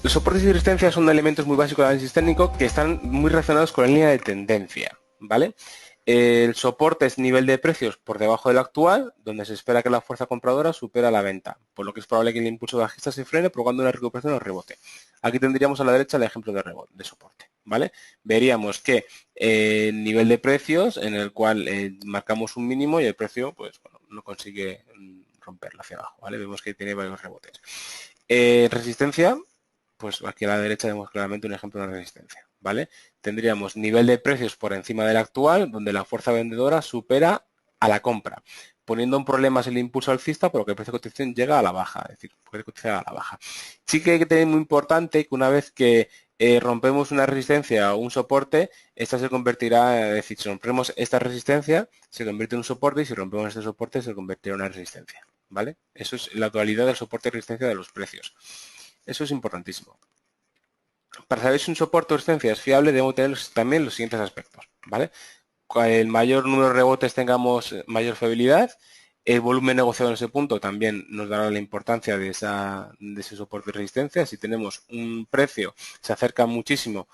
Los soportes y resistencias son elementos muy básicos del análisis técnico que están muy relacionados con la línea de tendencia, ¿vale? El soporte es nivel de precios por debajo del actual, donde se espera que la fuerza compradora supera la venta, por lo que es probable que el impulso bajista se frene, provocando una recuperación o rebote. Aquí tendríamos a la derecha el ejemplo de rebote, de soporte, ¿vale? Veríamos que el nivel de precios en el cual marcamos un mínimo y el precio, pues, bueno, no consigue romperlo hacia abajo, ¿vale? Vemos que tiene varios rebotes. Resistencia, pues aquí a la derecha vemos claramente un ejemplo de una resistencia, ¿vale? Tendríamos nivel de precios por encima del actual, donde la fuerza vendedora supera a la compra, poniendo en problemas el impulso alcista, por lo que el precio de cotización llega a la baja, es decir, puede cotizar a la baja. Sí que hay que tener muy importante que una vez que rompemos una resistencia o un soporte, esta se convertirá, es decir, si rompemos esta resistencia, se convierte en un soporte, y si rompemos este soporte, se convertirá en una resistencia, ¿vale? Eso es la dualidad del soporte y resistencia de los precios. Eso es importantísimo. Para saber si un soporte o resistencia es fiable, debemos tener también los siguientes aspectos, ¿vale? El mayor número de rebotes tengamos, mayor fiabilidad. El volumen negociado en ese punto también nos dará la importancia de ese soporte de resistencia. Si tenemos un precio, se acerca muchísimo,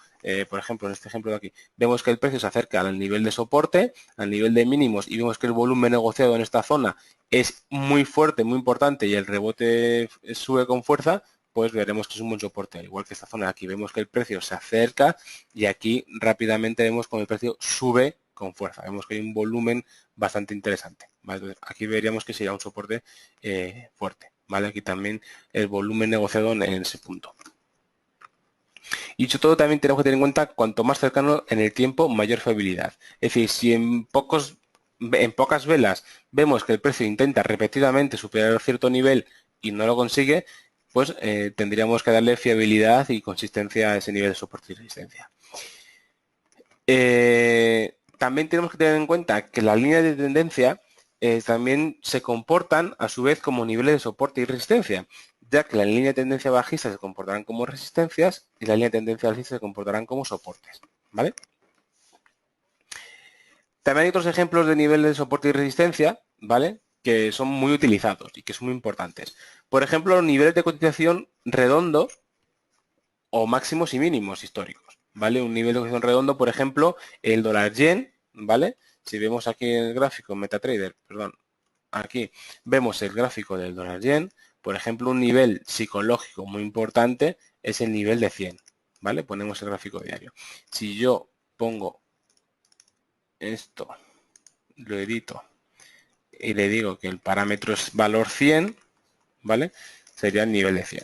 por ejemplo, en este ejemplo de aquí, vemos que el precio se acerca al nivel de soporte, al nivel de mínimos, y vemos que el volumen negociado en esta zona es muy fuerte, muy importante, y el rebote sube con fuerza, pues veremos que es un buen soporte. Al igual que esta zona de aquí, vemos que el precio se acerca y aquí rápidamente vemos como el precio sube con fuerza. Vemos que hay un volumen bastante interesante, ¿vale? Entonces, aquí veríamos que sería un soporte fuerte, ¿vale? Aquí también el volumen negociado en ese punto. Y dicho todo, también tenemos que tener en cuenta cuanto más cercano en el tiempo, mayor fiabilidad. Es decir, si en pocas velas vemos que el precio intenta repetidamente superar cierto nivel y no lo consigue, pues tendríamos que darle fiabilidad y consistencia a ese nivel de soporte y resistencia. También tenemos que tener en cuenta que las líneas de tendencia también se comportan a su vez como niveles de soporte y resistencia, ya que la línea de tendencia bajista se comportarán como resistencias y la línea de tendencia alcista se comportarán como soportes, ¿vale? También hay otros ejemplos de niveles de soporte y resistencia, ¿vale? Que son muy utilizados y que son muy importantes. Por ejemplo, los niveles de cotización redondos o máximos y mínimos históricos, ¿vale? Un nivel de cotización redondo, por ejemplo, el dólar yen, ¿vale? Si vemos aquí en el gráfico MetaTrader, perdón, aquí vemos el gráfico del dólar yen, por ejemplo, un nivel psicológico muy importante es el nivel de 100, ¿vale? Ponemos el gráfico diario. Si yo pongo esto, lo edito y le digo que el parámetro es valor 100, ¿vale? Sería el nivel de 100.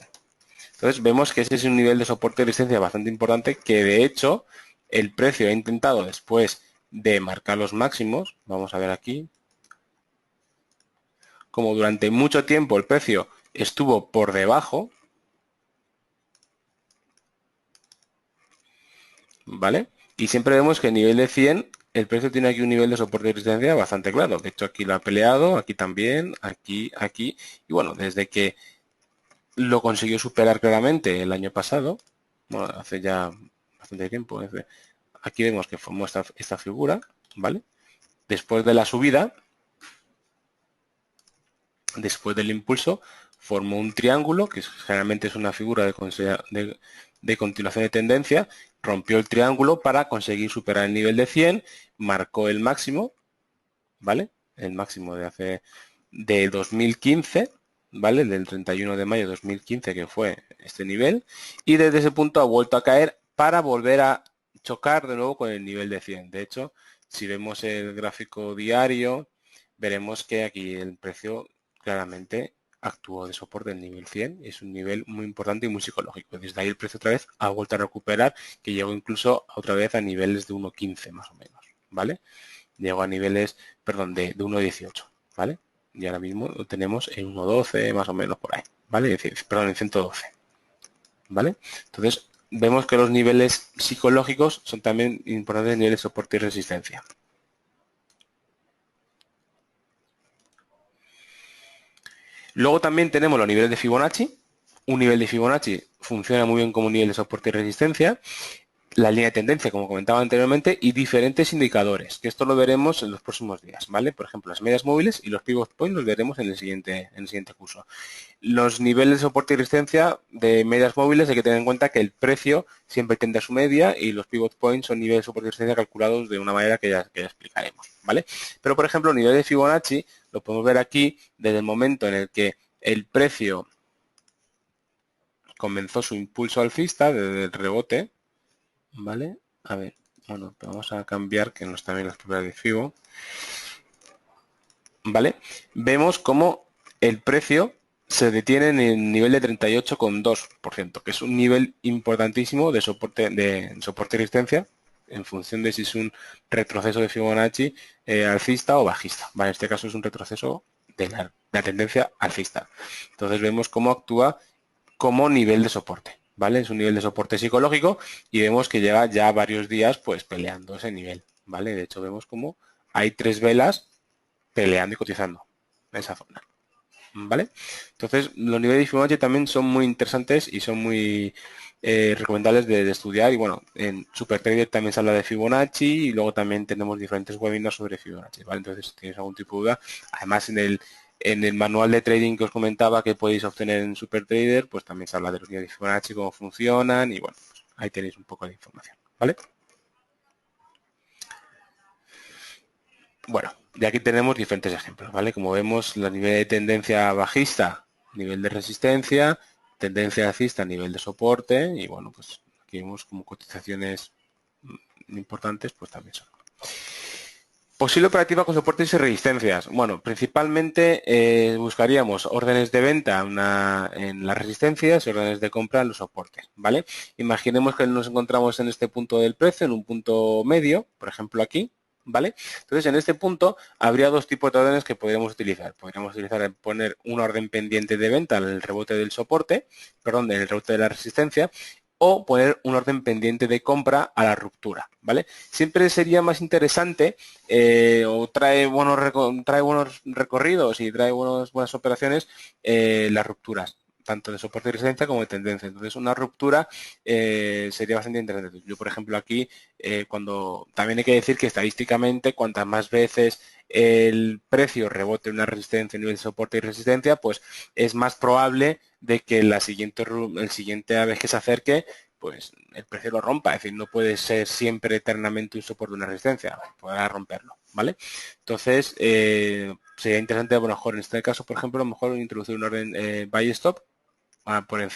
Entonces vemos que ese es un nivel de soporte y resistencia bastante importante que de hecho el precio ha intentado después de marcar los máximos, vamos a ver aquí, como durante mucho tiempo el precio estuvo por debajo, ¿vale? Y siempre vemos que el nivel de 100, el precio tiene aquí un nivel de soporte y resistencia bastante claro. De hecho aquí lo ha peleado, aquí también, aquí. Y bueno, desde que lo consiguió superar claramente el año pasado, bueno, hace ya bastante tiempo, aquí vemos que formó esta figura, ¿vale? Después de la subida, después del impulso, formó un triángulo, que generalmente es una figura de continuación de tendencia, rompió el triángulo para conseguir superar el nivel de 100, marcó el máximo, ¿vale? El máximo de 2015, ¿vale? Del 31 de mayo de 2015, que fue este nivel, y desde ese punto ha vuelto a caer para volver a chocar de nuevo con el nivel de 100. De hecho, si vemos el gráfico diario, veremos que aquí el precio claramente actuó de soporte del nivel 100. Es un nivel muy importante y muy psicológico. Desde ahí el precio otra vez ha vuelto a recuperar, que llegó incluso otra vez a niveles de 1.15 más o menos, ¿vale? Llegó a niveles, perdón, de 1.18, ¿vale? Y ahora mismo lo tenemos en 1.12 más o menos por ahí, ¿vale? Es decir, perdón, en 112, ¿vale? Entonces, vemos que los niveles psicológicos son también importantes niveles de soporte y resistencia. Luego también tenemos los niveles de Fibonacci. Un nivel de Fibonacci funciona muy bien como nivel de soporte y resistencia. la línea de tendencia, como comentaba anteriormente, y diferentes indicadores, que esto lo veremos en los próximos días, ¿vale? Por ejemplo, las medias móviles y los pivot points los veremos en el siguiente curso. Los niveles de soporte y resistencia de medias móviles hay que tener en cuenta que el precio siempre tiende a su media y los pivot points son niveles de soporte y resistencia calculados de una manera que ya explicaremos, ¿vale? Pero, por ejemplo, el nivel de Fibonacci lo podemos ver aquí desde el momento en el que el precio comenzó su impulso alcista desde el rebote, ¿vale? A ver, bueno, vamos a cambiar que no están bien las propiedades de Fibo, ¿vale? Vemos cómo el precio se detiene en el nivel de 38,2%, que es un nivel importantísimo de soporte y resistencia en función de si es un retroceso de Fibonacci alcista o bajista. ¿Vale? En este caso es un retroceso de la tendencia alcista. Entonces vemos cómo actúa como nivel de soporte, ¿vale? Es un nivel de soporte psicológico y vemos que lleva ya varios días pues peleando ese nivel, ¿vale? De hecho vemos como hay 3 velas peleando y cotizando en esa zona, ¿vale? Entonces los niveles de Fibonacci también son muy interesantes y son muy recomendables de estudiar y bueno, en SuperTrader también se habla de Fibonacci y luego también tenemos diferentes webinars sobre Fibonacci, ¿vale? Entonces si tienes algún tipo de duda, además en el manual de trading que os comentaba que podéis obtener en SuperTrader, pues también se habla de los niveles de Fibonacci, cómo funcionan y bueno, pues ahí tenéis un poco de información, ¿vale? Bueno, y aquí tenemos diferentes ejemplos, ¿vale? Como vemos, la nivel de tendencia bajista, nivel de resistencia, tendencia alcista, nivel de soporte, y bueno, pues aquí vemos como cotizaciones importantes, pues también son. Posible operativa con soportes y resistencias. Bueno, principalmente buscaríamos órdenes de venta en las resistencias y órdenes de compra en los soportes, ¿vale? Imaginemos que nos encontramos en este punto del precio, en un punto medio, por ejemplo aquí, ¿vale? Entonces, en este punto habría dos tipos de órdenes que podríamos utilizar. Podríamos utilizar poner una orden pendiente de venta en el rebote del soporte, perdón, en el rebote de la resistencia, o poner un orden pendiente de compra a la ruptura, ¿vale? Siempre sería más interesante o trae buenos recorridos y trae buenas operaciones las rupturas tanto de soporte y resistencia como de tendencia. Entonces, una ruptura sería bastante interesante. Yo, por ejemplo, aquí, cuando también hay que decir que estadísticamente, cuantas más veces el precio rebote una resistencia, nivel de soporte y resistencia, pues es más probable de que el siguiente vez que se acerque, pues el precio lo rompa. Es decir, no puede ser siempre eternamente un soporte de una resistencia, podrá romperlo, ¿vale? Entonces, sería interesante, a lo mejor en este caso, por ejemplo, a lo mejor introducir un orden buy stop por encima